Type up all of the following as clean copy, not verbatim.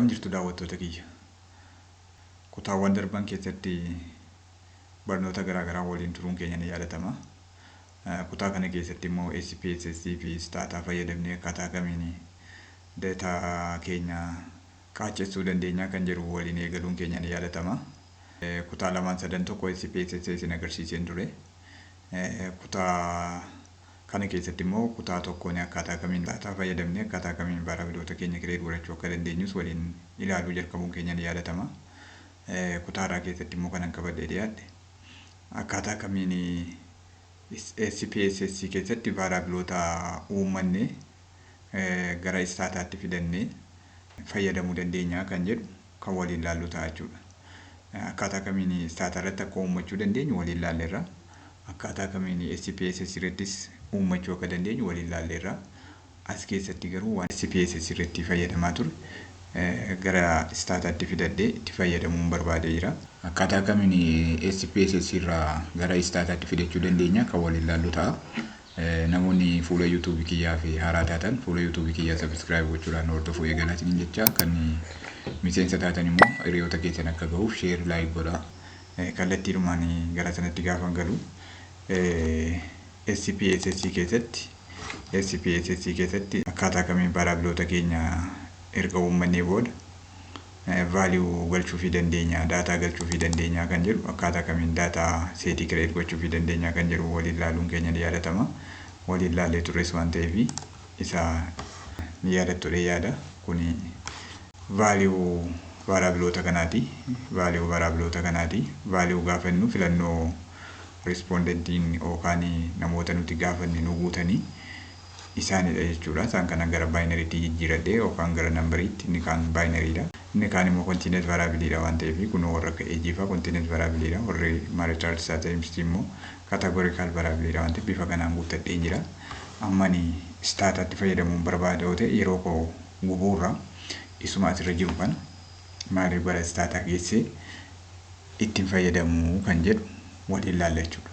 Akkam jirtu daawwattoota kiyya. Kutaawwan darban keessatti barnoota garaa waliin turuun keenya ni yaadatama. Kutaa kana keessatti immoo SPSS fi Stata fayyadamnee akkaataa kamiin data keenya qaacessuu dandeenya kan jedhu waliin eegaluun keenya ni yaadatama. Kutaa lamaan sadan tokko SPSS isin agarsiiseen ture. Kutaa kana keessatti immoo kutaa tokkoon akkaataa kamiin data fayyadamnee akkaataa kamiin baarabiloota keenya kireet godhachuu akka dandeenyus waliin ilaaluu jalqabuun keenya ni yaadatama. Kutaa irraa keessatti immoo kanan qabadhee dhiyaadhe akkaataa kamiin SPSS keessatti baarabiloota uummanne gara Stataatti fidannee fayyadamuu dandeenya kan jedhu kan waliin ilaallu ta'a jechuudha. Akkaataa kamiin Stata irratti akka uummachuu dandeenyu waliin ilaalleerra. Akkaataa kamiin SPSS irrattis uummachuu akka dandeenyu waliin ilaalleerra. As keessatti garuu waan SPSS irratti fayyadamaa ture gara Stataatti fidadhee itti fayyadamuun barbaadee jira. Akkaataa kamiin SPSS irraa gara Stataatti fidachuu dandeenya kan waliin ilaallu ta'a. Namoonni fuula YouTube kiyyaa fi haaraa taatan fuula YouTube kiyyaa subscribe gochuudhaan hordofuu eegalaatiin jecha kan miseensa taatan immoo hiriyoota keessan akka gahuuf share like godhaa. Kallattiidhumaan gara sanatti gaafa galu SPSS keessatti akkaataa kamiin baarabiloota keenya erga uummannee booda value galchuu fi dandeenya, data galchuu fi dandeenya kan jedhu akkaataa kamiin data seetii kireet gochuu fi dandeenya kan jedhu waliin ilaaluun keenya ni yaadatama. Waliin ilaallee turres waan ta'eef isa ni yaadatudha yaada. Kuni value baarabiloota kanaati. Value gaafannu filannoo respondentiin yookaan namoota nuti gaafanne nu guutanii isaanidha jechuudha. Isaan kana gara baayinariitti jijjiiradhee yookaan gara nambariitti inni kaan baayinariidha. Inni kaan immoo kontiinet vaaraabiliidha waan ta'eef kun warra akka eejiifaa kontiinet vaaraabiliidha. Warri marital status immoo kategorikaal vaaraabiliidha waan ta'eef bifa kanaan guuttadhee jira. Ammani Stataatti fayyadamuun barbaada yoo ta'e yeroo koo gubuurra isuma asirra jiru kana maaliif bara Stata geessee ittiin fayyadamuu kan jedhu waliin ilaalla jechuudha.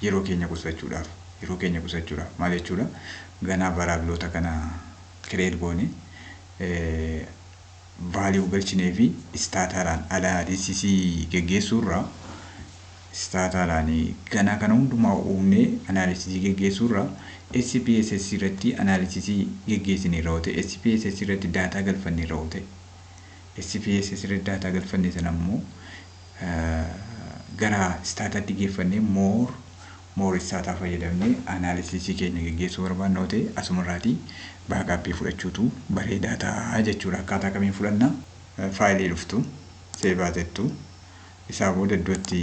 Yeroo keenya qusachuudhaaf maal jechuudha? Ganaa baarabiloota kana kireet goone value galchinee fi Stataadhaan analysis geggeessuurra Stataadhaan ganaa kana hundumaa uumnee analysis geggeessuurra SPSS irratti analysis geggeessinee yoo ta'e SPSS irratti data galfannee yoo ta'e SPSS irratti data galfannee sana immoo gara Stataatti geeffannee more Stata fayyadamnee analysis keenya geggeessuu barbaanna yoo ta'e asumarraatii baakaappii fudhachuutu bareedaa ta'a jechuudha. Akkaataa kamiin fudhanna? Faayilii dhuftu, seevaatettu, isaa booda iddootti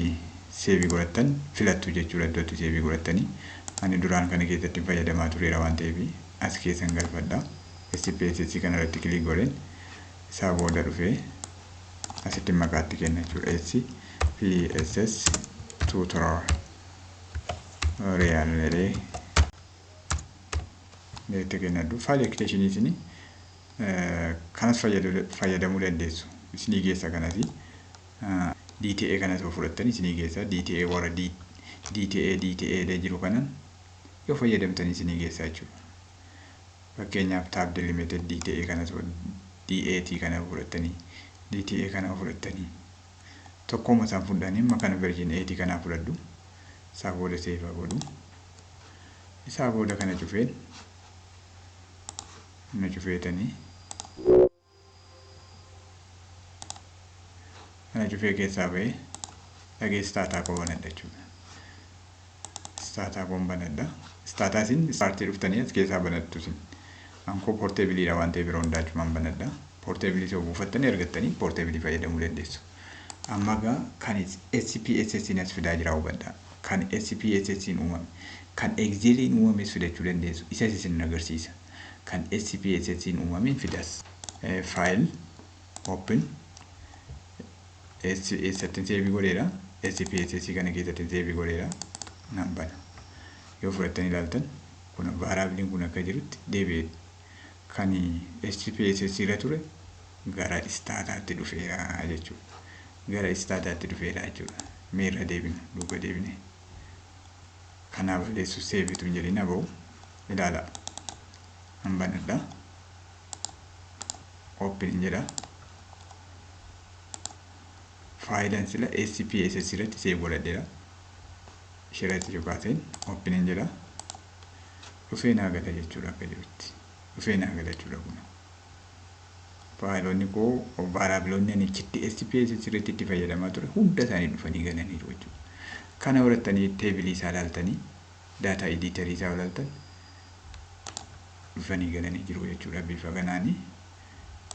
seevii godhattan filattu jechuudha. Iddootti seevii godhattanii ani duraan kana keessatti fayyadamaa tureera waan ta'eef as keessan galfadha. SPSS kana irratti kilik godheen isaa booda dhufee asitti maqaatti kenna jechuudha. SPSS tutorial real leete kennadhu. File extension isini kanas fayyadamuu dandeessu. Isinii geessa kanasi DTA kanas fudhattanii isinii geessa. DTA warra DTA jiru kanan yoo fayyadamtanii isinii geessa jechuudha. Fakkeenyaaf tab delimited DTA kanas DAT kana fudhattanii DTA kana fudhattanii tokkoma isaan fudhanii makana version 8 kana fudhadhu. Isaa booda save godhu. Isaa booda kana cufeen na cufeetanii kana cufee keessaa ba'ee dhagee Stata koo banadha jechuudha. Stata koo banadha. Stata isin startii dhuftanii as keessaa banattu isin. Ankoo portabiliidha waan ta'eef yeroo hundaa achumaan banadha. Portabilii yoo buufattanii argattanii portabilii fayyadamuu dandeessu. Amma gaa kan SPSS as fidaa jira hubadha. Kan SPSS uumame kan Excel uumames fidachuu dandeessu. Isa isin agarsiisa. Kan SPSS uumame fidas. File open SPSS save godheera. SPSS kana keessatti save godheera. Nambana. Yoo fudhattanii ilaaltan kun variableen kun akka jirutti deebi'ee kan SPSS irra ture gara Stataatti dhufeera jechuudha. Gara Stataatti dhufeera jechuudha. Meerra deebina duuba deebine. Kanaaf balleessu save tun jedhina bahu ilaala. Nambanadha. Open jedha. faayilaan sila SPSS irratti save godhadheera. Shirratti jobaateen open hin jedha. Dhufee naa gala jechuudha akka jirutti. Dhufee naa gala jechuudha kun. Faayilonni koo vaariyaabilionni ani achitti SPSS irratti itti fayyadamaa ture hunda isaanii dhufanii galaniiru jechuudha. Kana horattanii teebilii isaa ilaaltanii daataa editarii isaa ilaaltan dhufanii galanii jiru jechuudha. Bifa kanaanii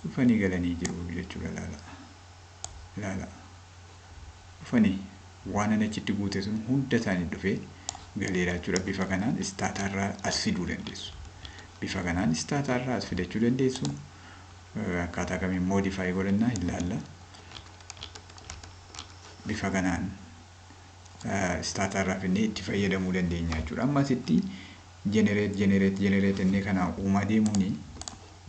dhufanii galanii jiru jechuudha. Ilaala. Dhufanii waan ani achitti guute sun hunda isaanii dhufee galeera jechuudha. Bifa kanaan Stata irraa as fiduu dandeessu. Bifa kanaan Stata irraa as fidachuu dandeessu. Akkaataa kamiin modify godhannaa ilaalla. Bifa kanaan Stata irraa finnee itti fayyadamuu dandeenya jechuudha. Amma asitti generate innee kana uumaa deemuuni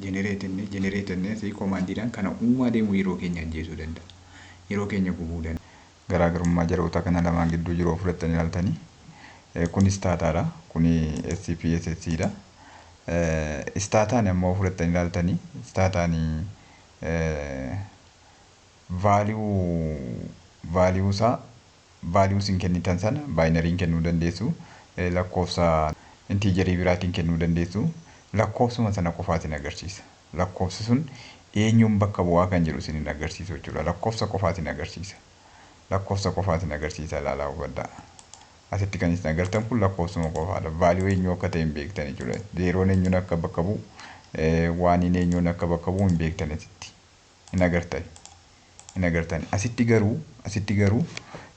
generate innee asii komaandiidhaan kana uumaa deemuu yeroo keenya ajjeesuu danda'a. Yeroo keenya gubuu danda'a. Garaagarummaa jaroota kana lamaan gidduu jiru ofirratti ilaaltanii kun Stataadha, kun SPSSdha. Stataan ammoo ofirratti ilaaltanii Stataan value isaa values hin kennitan sana binary kennuu dandeessu, lakkoofsa integerii biraatiin kennuu dandeessu. Lakkoofsuma sana qofaatiin agarsiisa. Lakkoofsi sun eenyuun bakka bu'aa kan jedhu isin agarsiisu jechuudha. Lakkoofsa qofaatiin agarsiisa. Lakkoofsa qofaatiin agarsiisa ilaalaa hubadhaa. Asitti kan isin agartan kun lakkoofsuma qofaadha. Value eenyu akka ta'e hin beektan jechuudha. Zeeroon eenyuun akka bakka bu'u, waaniin eenyuun akka bakka bu'u hin beektan asitti. Hin agartan. Asitti garuu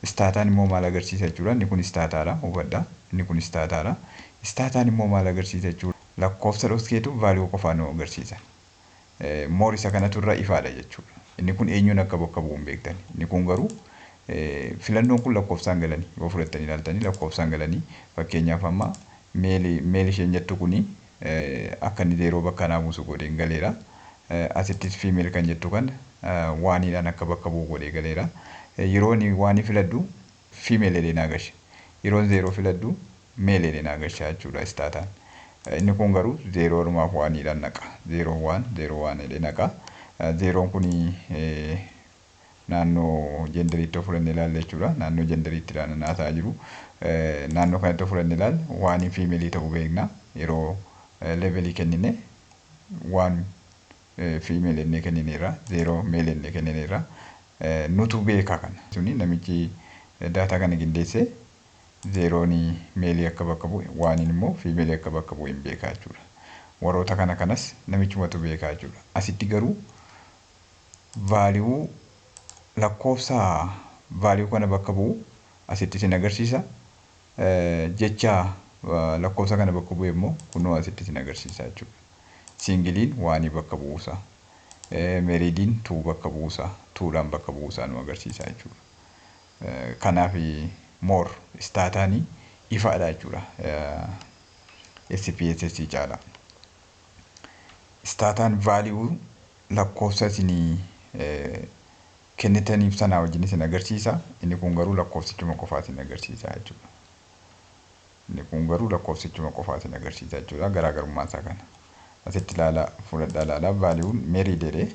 Stataan immoo maal agarsiisa jechuudha. Inni kun Stataadha hubadhaa. Inni kun Stataadha. Stataan immoo maal agarsiisa jechuudha. Lakkoofsa dhokseetu value qofaan nu agarsiisa. Moor isa kanatu irraa ifaadha jechuudha. Inni kun eenyuun akka bakka bu'u hin beektan. Inni kun garuu filannoon kun lakkoofsaan galanii yoo fudhattanii ilaaltanii lakkoofsaan galanii fakkeenyaaf amma meel isheen jettu kuni akka inni zeeroo bakka naa buusu godheen galeera. Asittis female kan jettu kan waaniidhaan akka bakka bu'u godhee galeera. Yeroon waanii filadhu female edeen agarsiisa. Yeroon zeeroo filadhu male edeen agarsiisa jechuudha Stataan. Inni kun garuu zeeroo dhumaaf waaniidhaan naqa. Zeeroo waan edeen naqa. Zeeroon kuni naannoo genderiitti fudhannee ilaalle jechuudha. Naannoo genderiitti naataa jiru. Naannoo kanatti fudhannee ilaalle waanii female ta'uu beekna. Yeroo levelii kennine waan female ennee kennineerra, zeeroo male ennee kennineerra. Nutu beeka kana. Suni namichi daataa kana qindeessee zeeroon male akka bakka bu'e, waaniin immoo female akka bakka bu'e hin beekaa jechuudha. Warroota kanas namichumatu beekaa jechuudha. Asitti garuu value lakkoofsa value kana bakka bu'u asitti isin agarsiisa. Jecha lakkoofsa kana bakka bu'e immoo kunoo asitti isin agarsiisa jechuudha. Singiliin waanii bakka bu'uusa. Meridiin tuu bakka bu'uusa. Tuudhaan bakka bu'uusaa nu agarsiisa jechuudha. Kanaaf more Stataanii ifaadha jechuudha. SPSS caala. Stataan value lakkoofsa isin kennitaniif sanaa wajjin isin agarsiisa. Inni kun garuu lakkoofsichuma qofaatiin agarsiisa jechuudha. Garaagarummaan isaa kana. Asitti fudhadhaa ilaalaa value'n meridee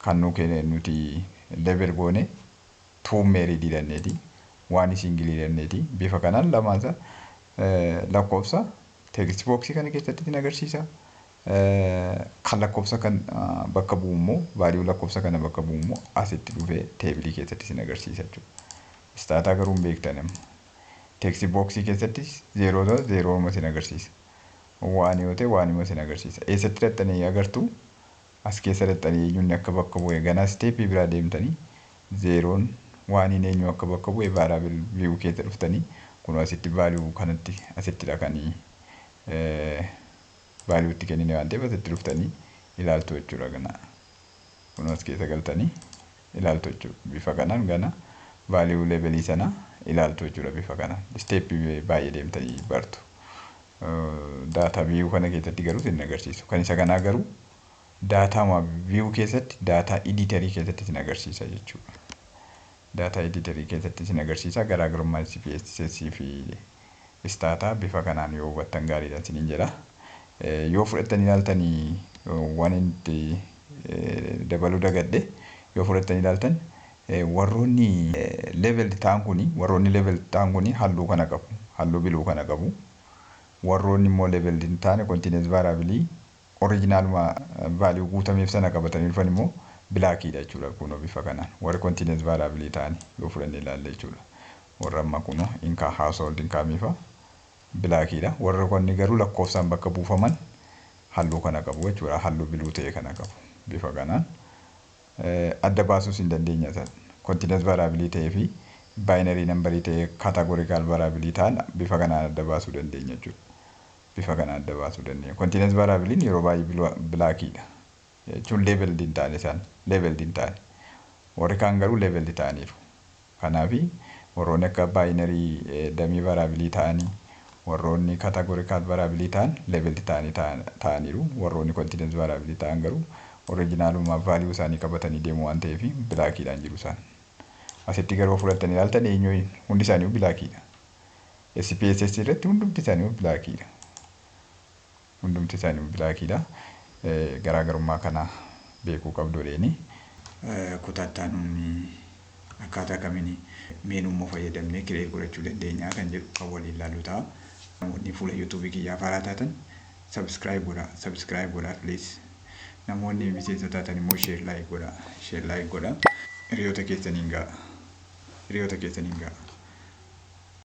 kan nuti level goone tuu meridii danneeti. Waan singilii danneeti. Bifa kanaan lamaansa lakkoofsa text boxii kana keessatti isin agarsiisa. Kan lakkoofsa kan bakka bu'u immoo value lakkoofsa kana bakka bu'u immoo asitti dhufee teebilii keessatti isin agarsiisa jechuudha. Stataa garuu hin beektan. Text boxii keessatti zeeroo isin agarsiisa. Waan yoo ta'e waanuma isin agarsiisa. Eessatti hidhattanii agartu as keessa hidhattanii eenyuun akka bakka bu'e ganaa steepii biraa deemtanii zeeroon waaniin eenyu akka bakka bu'e variable view keessa dhuftanii kun asitti value kanatti asitti dhaqanii value itti kennine waan ta'eef asitti dhuftanii ilaaltu jechuudha ganaa. Kun as keessa galtanii ilaaltu jechuudha. Bifa kanaan gana value levelii sana ilaaltu jechuudha bifa kanaan. Steepii baay'ee deemtanii bartu. Data view kana keessatti garuu isin agarsiisu. Kan isa kanaa garuu data view keessatti data editorii keessatti isin agarsiisa jechuudha. Data editorii keessatti isin agarsiisa. Garaagarummaa SPSS fi Stata bifa kanaan yoo hubattan gaariidha isiniin jedha. Yoo fudhattanii ilaaltanii waan itti dabaluu dagadde yoo fudhattanii ilaaltan Warroonni level ta'an kuni halluu kana qabu. Halluu biluu kana qabu. Warroonni immoo level hin taane continuous variable original value guutameef sana qabatanii dhufan immoo bilaakiidha jechuudha. Kunoo bifa kanaan warri continuous variable ta'an yoo fudhannee ilaalle jechuudha. Warra amma kunoo inka household income'ifa bilaakiidha. Warra konni garuu lakkoofsaan bakka buufaman halluu kana qabu jechuudha. Halluu biluu ta'e kana qabu bifa kanaan. Adda baasuus hin dandeenya san continuous variable ta'ee fi binary number ta'ee categorical variable ta'an bifa kanaan adda baasuu dandeenya jechuudha. Bifa kanaan adda baasuu dandeenya. Continuous variable yeroo baay'ee bilaakiidha. Jechuun level din taane san level din taane. Warri kaan garuu level ta'aniiru. Kanaafi warroonni akka binary dummy variable ta'anii warroonni categorical variable ta'an level ta'aniiru. Warroonni continuous variable ta'an garuu originaluma value isaanii qabatanii deemu waan ta'eef bilaakiidhaan jiru isaan. Asitti garuu fudhatanii ilaaltan eenyuun hundi isaanii bilaakiidha. SPSS irratti hundumti isaanii bilaakiidha. Hundumti isaanii bilaakiidha. Garaagarummaa kana beekuu qabdu dheeni. Kutattaan akkaataa kamiin meenummaa fayyadamnee kireet godhachuu dandeenya kan jedhu kan waliin ilaallu ta'a. Namoonni fuula YouTube kiyyaa faaraa taatan subscribe godhaa please. Namoonni miseensa taatan immoo share like godhaa. Hiriyoota keessaniin ga'a.